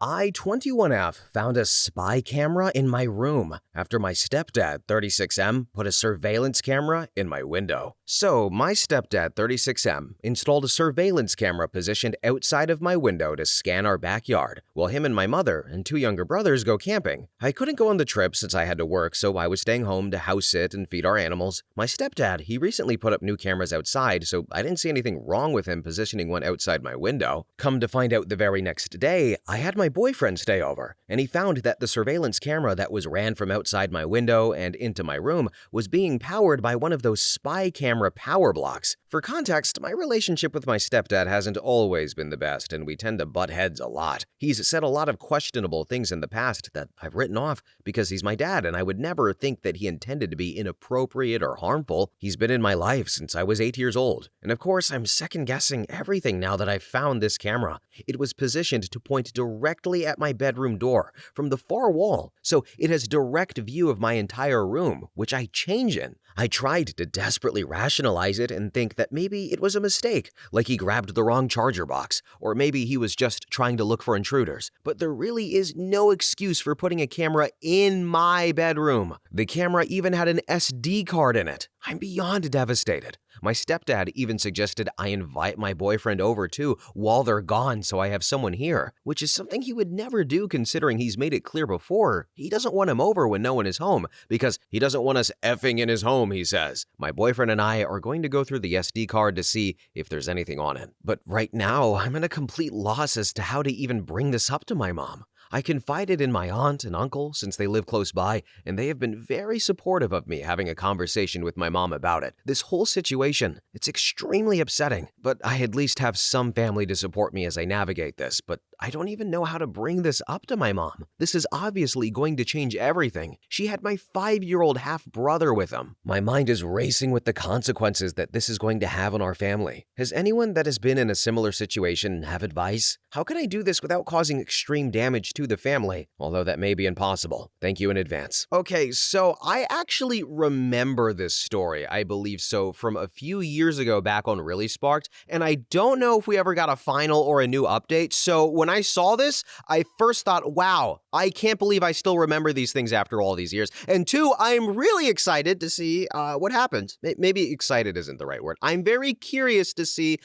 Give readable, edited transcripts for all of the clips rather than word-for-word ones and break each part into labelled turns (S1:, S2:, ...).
S1: I, 21F, found a spy camera in my room after my stepdad, 36M, put a surveillance camera in my window. So, my stepdad, 36M, installed a surveillance camera positioned outside of my window to scan our backyard, while him and my mother and two younger brothers go camping. I couldn't go on the trip since I had to work, so I was staying home to house sit and feed our animals. My stepdad, he recently put up new cameras outside, so I didn't see anything wrong with him positioning one outside my window. Come to find out the very next day, I had my boyfriend stay over, and he found that the surveillance camera that was ran from outside my window and into my room was being powered by one of those spy camera power blocks. For context, my relationship with my stepdad hasn't always been the best, and we tend to butt heads a lot. He's said a lot of questionable things in the past that I've written off because he's my dad, and I would never think that he intended to be inappropriate or harmful. He's been in my life since I was 8 years old, and of course I'm second-guessing everything now that I've found this camera. It was positioned to point directly at my bedroom door from the far wall, so it has direct view of my entire room, which I change in. I tried to desperately rationalize it and think that maybe it was a mistake, like he grabbed the wrong charger box, or maybe he was just trying to look for intruders. But there really is no excuse for putting a camera in my bedroom. The camera even had an SD card in it. I'm beyond devastated. My stepdad even suggested I invite my boyfriend over too while they're gone so I have someone here, which is something he would never do considering he's made it clear before. He doesn't want him over when no one is home because he doesn't want us effing in his home, he says. My boyfriend and I are going to go through the SD card to see if there's anything on it. But right now, I'm at a complete loss as to how to even bring this up to my mom. I confided in my aunt and uncle since they live close by, and they have been very supportive of me having a conversation with my mom about it. This whole situation, it's extremely upsetting, but I at least have some family to support me as I navigate this, but I don't even know how to bring this up to my mom. This is obviously going to change everything. She had my 5-year-old half-brother with him. My mind is racing with the consequences that this is going to have on our family. Has anyone that has been in a similar situation have advice? How can I do this without causing extreme damage to the family? Although that may be impossible. Thank you in advance. Okay, so I actually remember this story, I believe so, from a few years ago back on Really Sparked, and I don't know if we ever got a final or a new update, so when I saw this, I first thought, wow, I can't believe I still remember these things after all these years. And two, I'm really excited to see what happens. Maybe excited isn't the right word. I'm very curious to see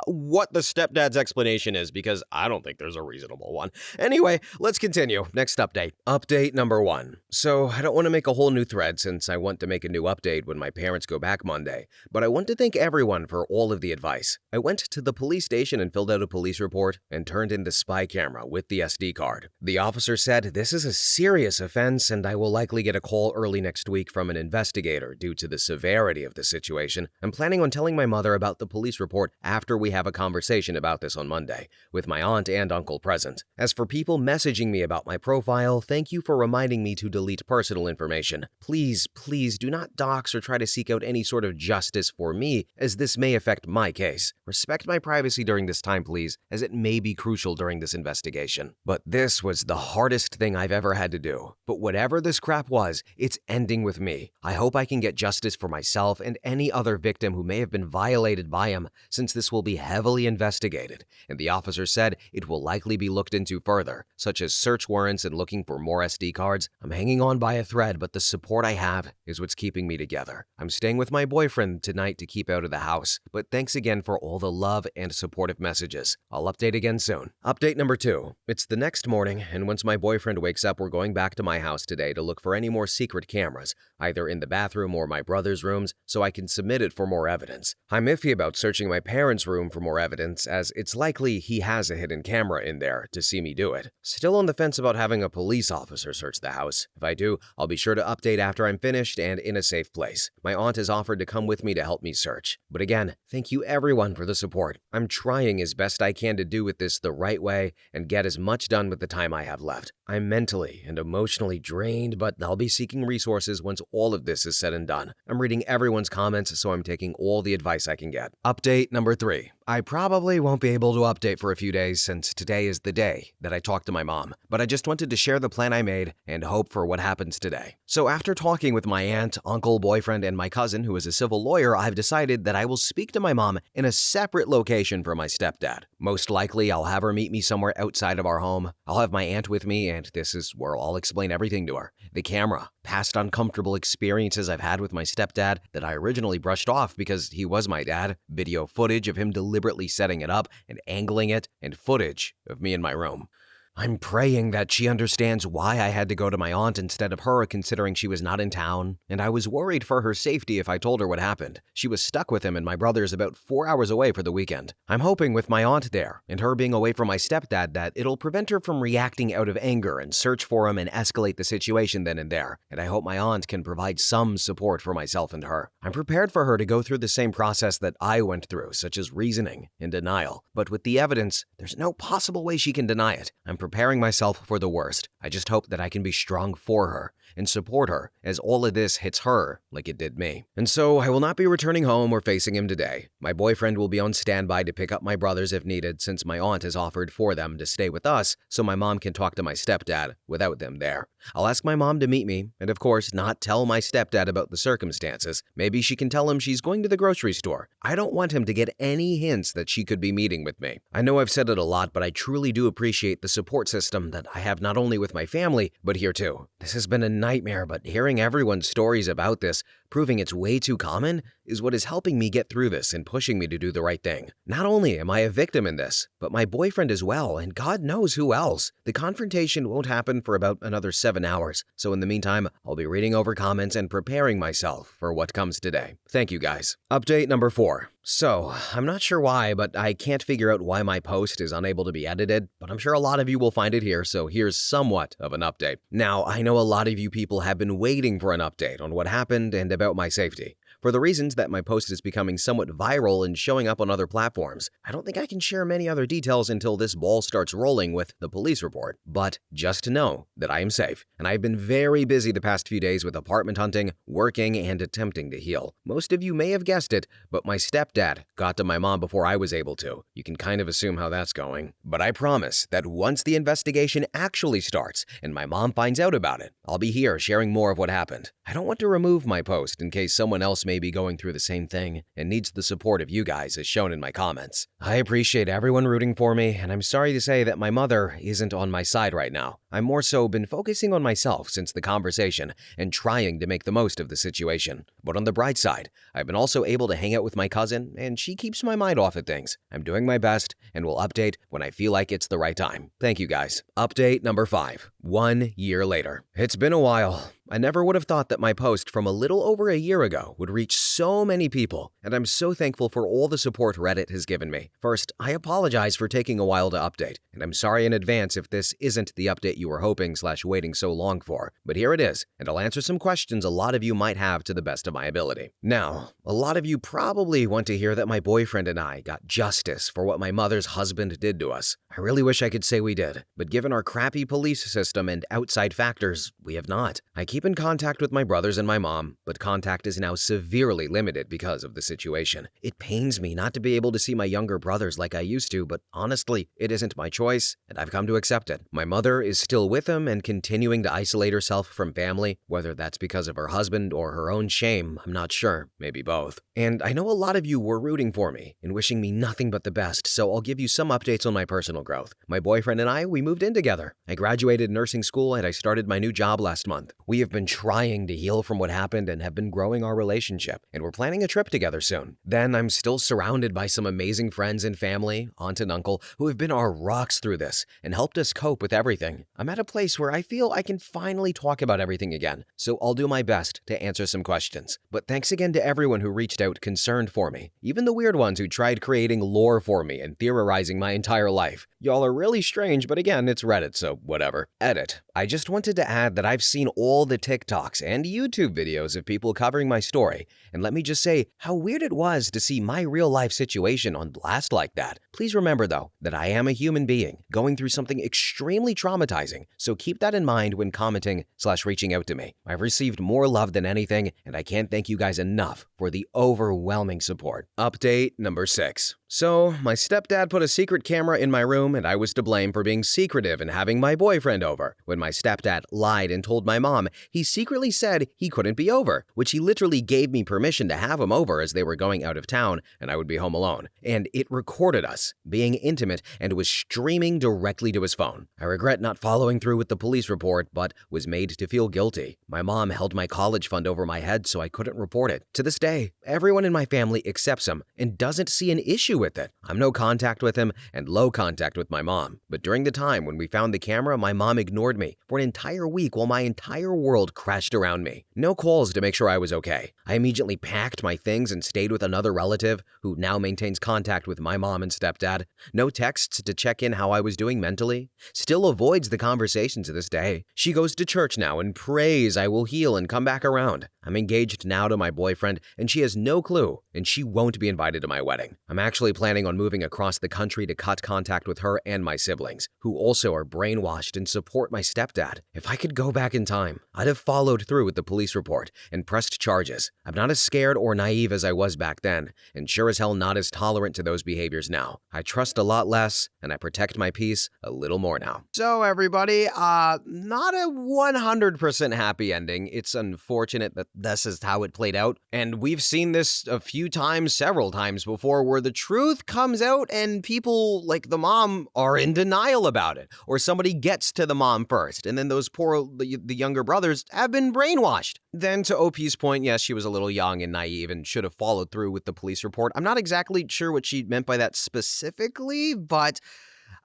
S1: what the stepdad's explanation is because I don't think there's a reasonable one. Anyway, let's continue. Next update. Update number 1. So I don't want to make a whole new thread since I want to make a new update when my parents go back Monday, but I want to thank everyone for all of the advice. I went to the police station and filled out a police report and turned in the spy camera with the SD card. The officer said this is a serious offense and I will likely get a call early next week from an investigator due to the severity of the situation. I'm planning on telling my mother about the police report after we have a conversation about this on Monday, with my aunt and uncle present. As for people messaging me about my profile, thank you for reminding me to delete personal information. Please do not dox or try to seek out any sort of justice for me, as this may affect my case. Respect my privacy during this time, please, as it may be crucial during this investigation. But this was the hardest thing I've ever had to do. But whatever this crap was, it's ending with me. I hope I can get justice for myself and any other victim who may have been violated by him, since this will be heavily investigated. And the officer said it will likely be looked into further, such as search warrants and looking for more SD cards. I'm hanging on by a thread, but the support I have is what's keeping me together. I'm staying with my boyfriend tonight to keep out of the house, but thanks again for all the love and supportive messages. I'll update again soon. Update number 2. It's the next morning, and once my boyfriend wakes up, we're going back to my house today to look for any more secret cameras, either in the bathroom or my brother's rooms, so I can submit it for more evidence. I'm iffy about searching my parents' room for more evidence, as it's likely he has a hidden camera in there to see me do it. Still on the fence about having a police officer search the house. If I do, I'll be sure to update after I'm finished and in a safe place. My aunt has offered to come with me to help me search. But again, thank you everyone for the support. I'm trying as best I can to do with this the right way and get as much done with the time I have left. I'm mentally and emotionally drained, but I'll be seeking resources once all of this is said and done. I'm reading everyone's comments, so I'm taking all the advice I can get. Update number 3. I probably won't be able to update for a few days since today is the day that I talked to my mom, but I just wanted to share the plan I made and hope for what happens today. So after talking with my aunt, uncle, boyfriend, and my cousin who is a civil lawyer, I've decided that I will speak to my mom in a separate location from my stepdad. Most likely, I'll have her meet me me somewhere outside of our home. I'll have my aunt with me, and this is where I'll explain everything to her. The camera, past uncomfortable experiences I've had with my stepdad that I originally brushed off because he was my dad, video footage of him deliberately setting it up and angling it, and footage of me in my room. I'm praying that she understands why I had to go to my aunt instead of her, considering she was not in town, and I was worried for her safety if I told her what happened. She was stuck with him and my brothers about 4 hours away for the weekend. I'm hoping with my aunt there and her being away from my stepdad that it'll prevent her from reacting out of anger and search for him and escalate the situation then and there, and I hope my aunt can provide some support for myself and her. I'm prepared for her to go through the same process that I went through, such as reasoning and denial, but with the evidence, there's no possible way she can deny it. I'm preparing myself for the worst. I just hope that I can be strong for her and support her as all of this hits her like it did me. And so I will not be returning home or facing him today. My boyfriend will be on standby to pick up my brothers if needed, since my aunt has offered for them to stay with us so my mom can talk to my stepdad without them there. I'll ask my mom to meet me and, of course, not tell my stepdad about the circumstances. Maybe she can tell him she's going to the grocery store. I don't want him to get any hints that she could be meeting with me. I know I've said it a lot, but I truly do appreciate the support system that I have not only with my family, but here too. This has been a nightmare, but hearing everyone's stories about this, proving it's way too common, is what is helping me get through this and pushing me to do the right thing. Not only am I a victim in this, but my boyfriend as well, and God knows who else. The confrontation won't happen for about another 7 hours, so in the meantime, I'll be reading over comments and preparing myself for what comes today. Thank you guys. Update number 4. So, I'm not sure why, but I can't figure out why my post is unable to be edited, but I'm sure a lot of you will find it here, so here's somewhat of an update. Now, I know a lot of you people have been waiting for an update on what happened and about my safety. For the reasons that my post is becoming somewhat viral and showing up on other platforms, I don't think I can share many other details until this ball starts rolling with the police report. But just to know that I am safe, and I've been very busy the past few days with apartment hunting, working, and attempting to heal. Most of you may have guessed it, but my stepdad got to my mom before I was able to. You can kind of assume how that's going. But I promise that once the investigation actually starts and my mom finds out about it, I'll be here sharing more of what happened. I don't want to remove my post in case someone else may be going through the same thing and needs the support of you guys as shown in my comments. I appreciate everyone rooting for me, and I'm sorry to say that my mother isn't on my side right now. I'm more so been focusing on myself since the conversation and trying to make the most of the situation. But on the bright side, I've been also able to hang out with my cousin, and she keeps my mind off of things. I'm doing my best and will update when I feel like it's the right time. Thank you guys. Update number 5. 1 year later. It's been a while. I never would have thought that my post from a little over a year ago would reach so many people, and I'm so thankful for all the support Reddit has given me. First, I apologize for taking a while to update, and I'm sorry in advance if this isn't the update you were hoping/waiting so long for, but here it is, and I'll answer some questions a lot of you might have to the best of my ability. Now, a lot of you probably want to hear that my boyfriend and I got justice for what my mother's husband did to us. I really wish I could say we did, but given our crappy police system and outside factors, we have not. I keep in contact with my brothers and my mom, but contact is now severely limited because of the situation. It pains me not to be able to see my younger brothers like I used to, but honestly, it isn't my choice, and I've come to accept it. My mother is still with him and continuing to isolate herself from family, whether that's because of her husband or her own shame, I'm not sure, maybe both. And I know a lot of you were rooting for me and wishing me nothing but the best, so I'll give you some updates on my personal growth. My boyfriend and I, we moved in together. I graduated nursing school and I started my new job last month. We have been trying to heal from what happened and have been growing our relationship, and we're planning a trip together soon. Then I'm still surrounded by some amazing friends and family, aunt and uncle, who have been our rocks through this and helped us cope with everything. I'm at a place where I feel I can finally talk about everything again, so I'll do my best to answer some questions. But thanks again to everyone who reached out concerned for me, even the weird ones who tried creating lore for me and theorizing my entire life. Y'all are really strange, but again, it's Reddit, so whatever. Edit. I just wanted to add that I've seen all the TikToks and YouTube videos of people covering my story, and let me just say how weird it was to see my real-life situation on blast like that. Please remember, though, that I am a human being going through something extremely traumatizing, so keep that in mind when commenting/reaching out to me. I've received more love than anything, and I can't thank you guys enough for the overwhelming support. Update number 6. So, my stepdad put a secret camera in my room home and I was to blame for being secretive and having my boyfriend over. When my stepdad lied and told my mom, he secretly said he couldn't be over, which he literally gave me permission to have him over as they were going out of town and I would be home alone. And it recorded us being intimate and was streaming directly to his phone. I regret not following through with the police report, but was made to feel guilty. My mom held my college fund over my head so I couldn't report it. To this day, everyone in my family accepts him and doesn't see an issue with it. I'm no contact with him and low contact with my mom. But during the time when we found the camera, my mom ignored me for an entire week while my entire world crashed around me. No calls to make sure I was okay. I immediately packed my things and stayed with another relative who now maintains contact with my mom and stepdad. No texts to check in how I was doing mentally. Still avoids the conversation to this day. She goes to church now and prays I will heal and come back around. I'm engaged now to my boyfriend and she has no clue and she won't be invited to my wedding. I'm actually planning on moving across the country to cut contact with her and my siblings, who also are brainwashed and support my stepdad. If I could go back in time, I'd have followed through with the police report and pressed charges. I'm not as scared or naive as I was back then, and sure as hell not as tolerant to those behaviors now. I trust a lot less, and I protect my peace a little more now. So everybody, not a 100% happy ending. It's unfortunate that this is how it played out, and we've seen this a few times, several times before, where the truth comes out and people like the mom are in denial about it, or somebody gets to the mom first, and then those the younger brothers have been brainwashed. Then to OP's point, yes, she was a little young and naive and should have followed through with the police report. I'm not exactly sure what she meant by that specifically, but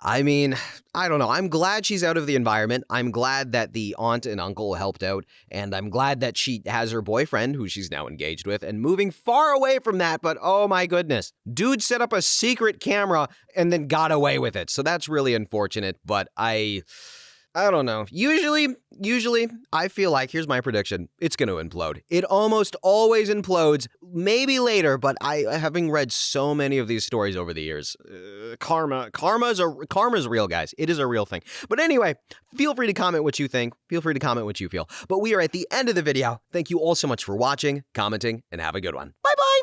S1: I mean, I don't know. I'm glad she's out of the environment. I'm glad that the aunt and uncle helped out, and I'm glad that she has her boyfriend, who she's now engaged with, and moving far away from that, but oh my goodness. Dude set up a secret camera and then got away with it, so that's really unfortunate, but I don't know. Usually, I feel like, here's my prediction, it's going to implode. It almost always implodes, maybe later, but having read so many of these stories over the years, karma's real, guys. It is a real thing. But anyway, feel free to comment what you think. Feel free to comment what you feel. But we are at the end of the video. Thank you all so much for watching, commenting, and have a good one. Bye-bye.